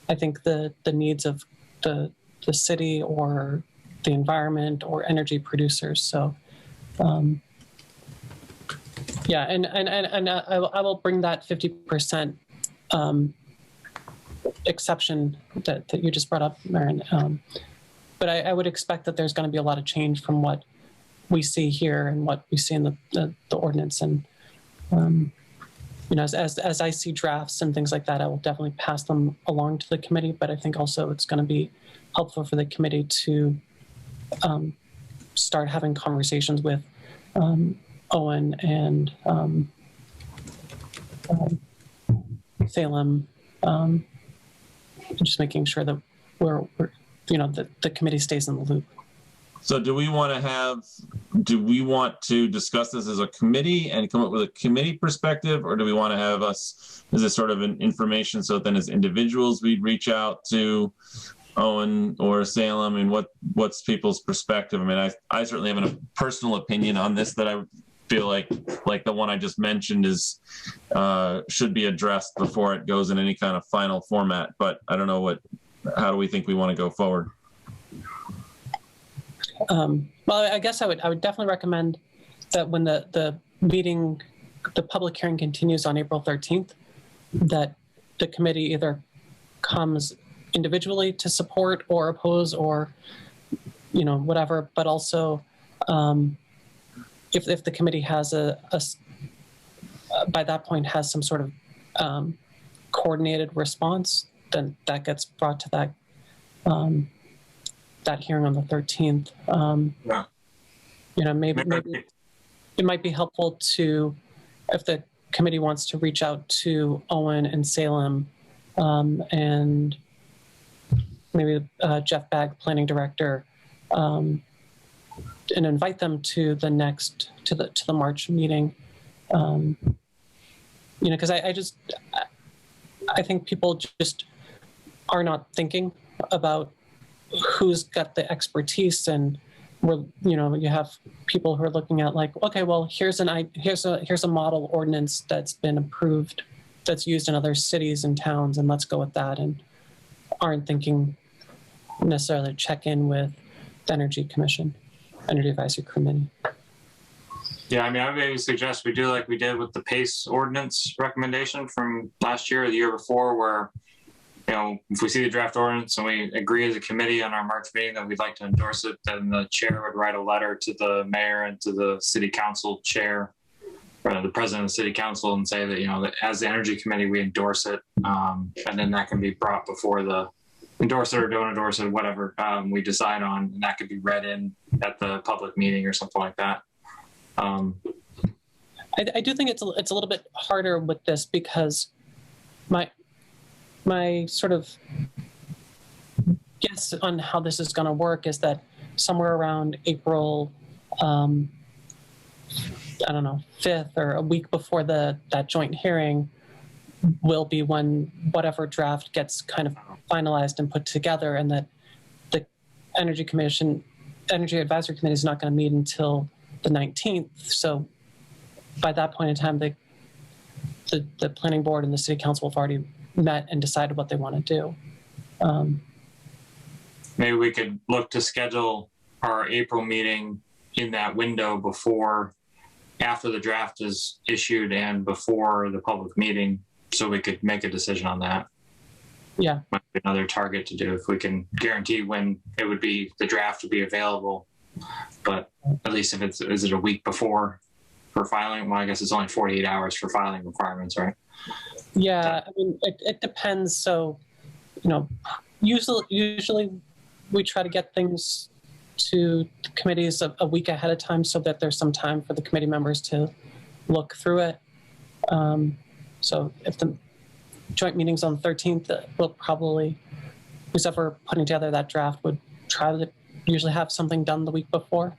I think, the needs of the city or the environment or energy producers. So, yeah, and I will bring that 50% exception that you just brought up, Maren. But I would expect that there's going to be a lot of change from what we see here and what we see in the ordinance. And as I see drafts and things like that, I will definitely pass them along to the committee. But I think also it's going to be helpful for the committee to start having conversations with Owen and Salem, just making sure that we're the committee stays in the loop. So do we want to discuss this as a committee and come up with a committee perspective, or do we want to have us as a sort of an information so then as individuals we'd reach out to Owen or Salem, and what's people's perspective? I mean, I certainly have a personal opinion on this that I feel like the one I just mentioned is should be addressed before it goes in any kind of final format, but I don't know how do we think we want to go forward? Well, I guess I would definitely recommend that when the meeting, the public hearing continues on April 13th, that the committee either comes individually to support or oppose or, whatever, but also if the committee has by that point has some sort of coordinated response, then that gets brought to that hearing on the 13th. Maybe it might be helpful to, if the committee wants to reach out to Owen and Salem, and maybe Jeff Bagg, planning director, and invite them to the March meeting. Because I think people just are not thinking about who's got the expertise, and you have people who are looking at like, okay, well, here's a model ordinance that's been approved, that's used in other cities and towns, and let's go with that, and aren't thinking necessarily check in with the Energy Advisory Committee. Yeah, I mean, I would maybe suggest we do like we did with the PACE ordinance recommendation from last year or the year before, where if we see the draft ordinance and we agree as a committee on our March meeting that we'd like to endorse it, then the chair would write a letter to the mayor and to the city council chair, or the president of the city council, and say that, that as the energy committee, we endorse it. And then that can be brought before the endorse it or don't endorse it, whatever we decide on, and that could be read in at the public meeting or something like that. I do think it's a little bit harder with this, because my sort of guess on how this is going to work is that somewhere around April, 5th or a week before that joint hearing will be when whatever draft gets kind of finalized and put together, and that the Energy Advisory Committee is not going to meet until the 19th. So by that point in time, the planning board and the city council have already met and decided what they want to do. Maybe we could look to schedule our April meeting in that window after the draft is issued and before the public meeting, so we could make a decision on that. Yeah. Might be another target to do if we can guarantee when the draft would be available. But at least if is it a week before for filing? Well, I guess it's only 48 hours for filing requirements, right? Yeah, I mean, it depends. So, usually we try to get things to the committees a week ahead of time, so that there's some time for the committee members to look through it. So if the joint meeting's on the 13th, we'll probably, who's ever putting together that draft would try to usually have something done the week before.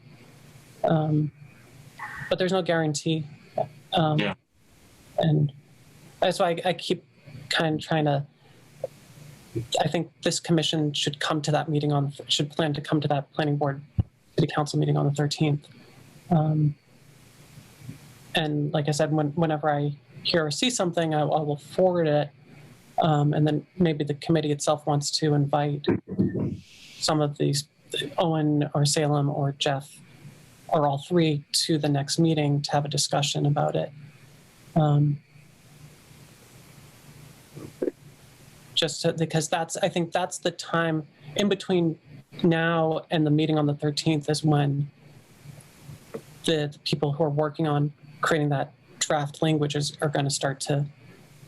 But there's no guarantee. Yeah. And that's why I keep kind of trying to, I think this commission should come to that meeting should plan to come to that planning board city council meeting on the 13th. And like I said, whenever I hear or see something, I will forward it. And then maybe the committee itself wants to invite some of these, Owen or Salem or Jeff, or all three, to the next meeting to have a discussion about it. Because I think that's the time in between now and the meeting on the 13th is when the people who are working on creating that draft language are going to start to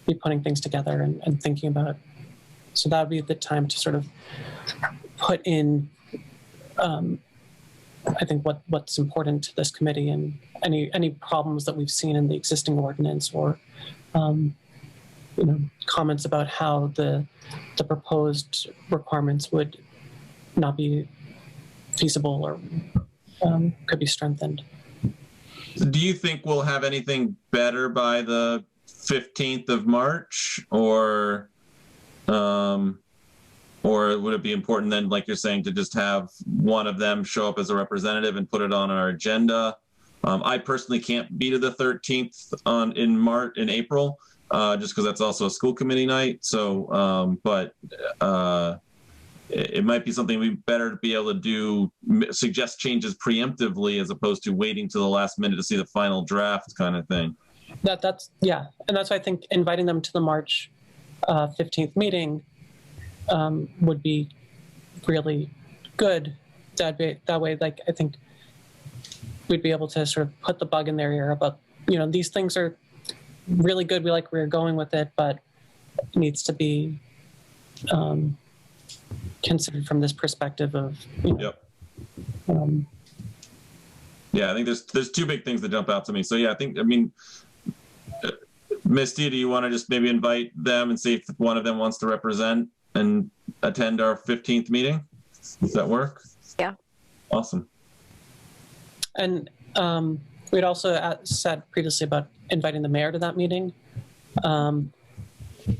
be putting things together and thinking about it. So that would be the time to sort of put in, I think, what's important to this committee, and any problems that we've seen in the existing ordinance, or comments about how the proposed requirements would not be feasible or could be strengthened. Do you think we'll have anything better by the 15th of March, or would it be important then, like you're saying, to just have one of them show up as a representative and put it on our agenda? I personally can't be to the 13th in April, just because that's also a school committee night. So, it might be something we better to be able to do, suggest changes preemptively as opposed to waiting to the last minute to see the final draft kind of thing. That's yeah, and that's why I think inviting them to the March 15th meeting would be really good. That way, like, I think we'd be able to sort of put the bug in their ear about, these things are really good. We like where you're going with it, but it needs to be considered from this perspective of, Yep. Yeah, I think there's two big things that jump out to me. So yeah, Misty, do you want to just maybe invite them and see if one of them wants to represent and attend our 15th meeting? Does that work? Yeah. Awesome. And we'd also said previously about inviting the mayor to that meeting.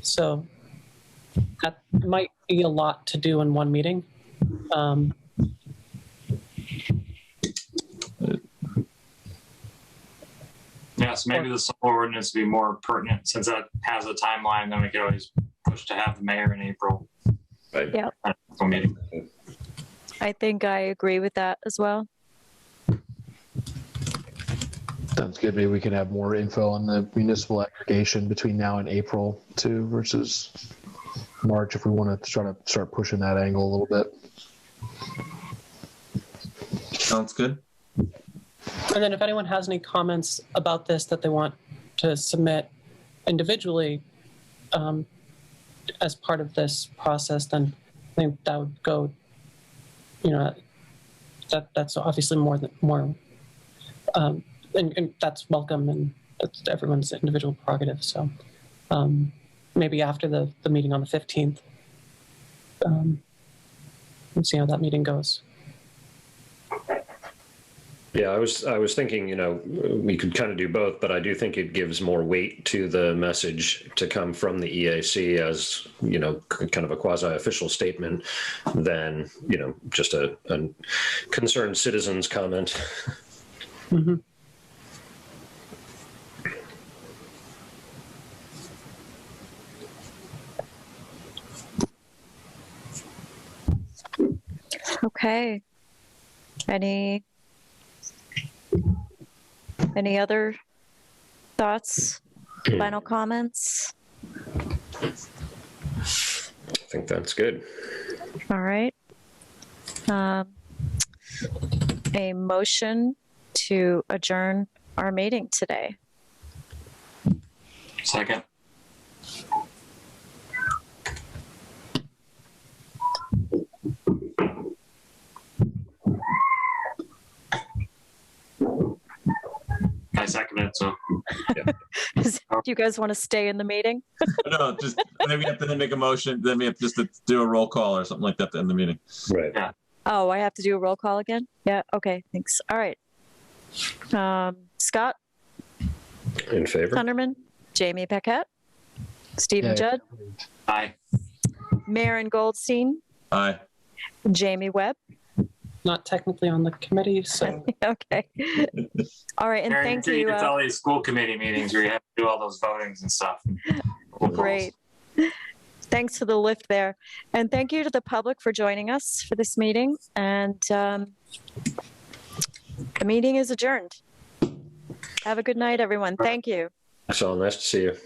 So that might be a lot to do in one meeting. Yeah, so maybe the solar ordinance would be more pertinent since that has a timeline. Then we could always push to have the mayor in April. Right. Yeah. Meeting. I think I agree with that as well. Sounds good. Maybe we can have more info on the municipal aggregation between now and April too, versus March, if we want to try to start pushing that angle a little bit. Sounds good. And then if anyone has any comments about this that they want to submit individually as part of this process, then I think that would go, that's obviously more and that's welcome, and that's everyone's individual prerogative. So maybe after the meeting on the 15th, we'll see how that meeting goes. Yeah, I was thinking, we could kind of do both, but I do think it gives more weight to the message to come from the EAC as, kind of a quasi-official statement than, just a concerned citizen's comment. Mm-hmm. Okay. Any other thoughts, final comments? I think that's good. All right. A motion to adjourn our meeting today. Second. I second it, so. Do you guys want to stay in the meeting? No, just then we have to make a motion. Then we have just to do a roll call or something like that to end the meeting. Right. Yeah. Oh, I have to do a roll call again? Yeah, okay, thanks. All right. Scott? In favor? Thunderman? Jamie Paquette? Stephen Yeah. Judd? Aye. Maren Goldstein? Aye. Jamie Webb? Not technically on the committee, so Okay. All right, and Mary, thank you you. get to all these school committee meetings where you have to do all those votings and stuff. Great. Thanks for the lift there. And thank you to the public for joining us for this meeting. And the meeting is adjourned. Have a good night, everyone. Thanks all. Nice to see you.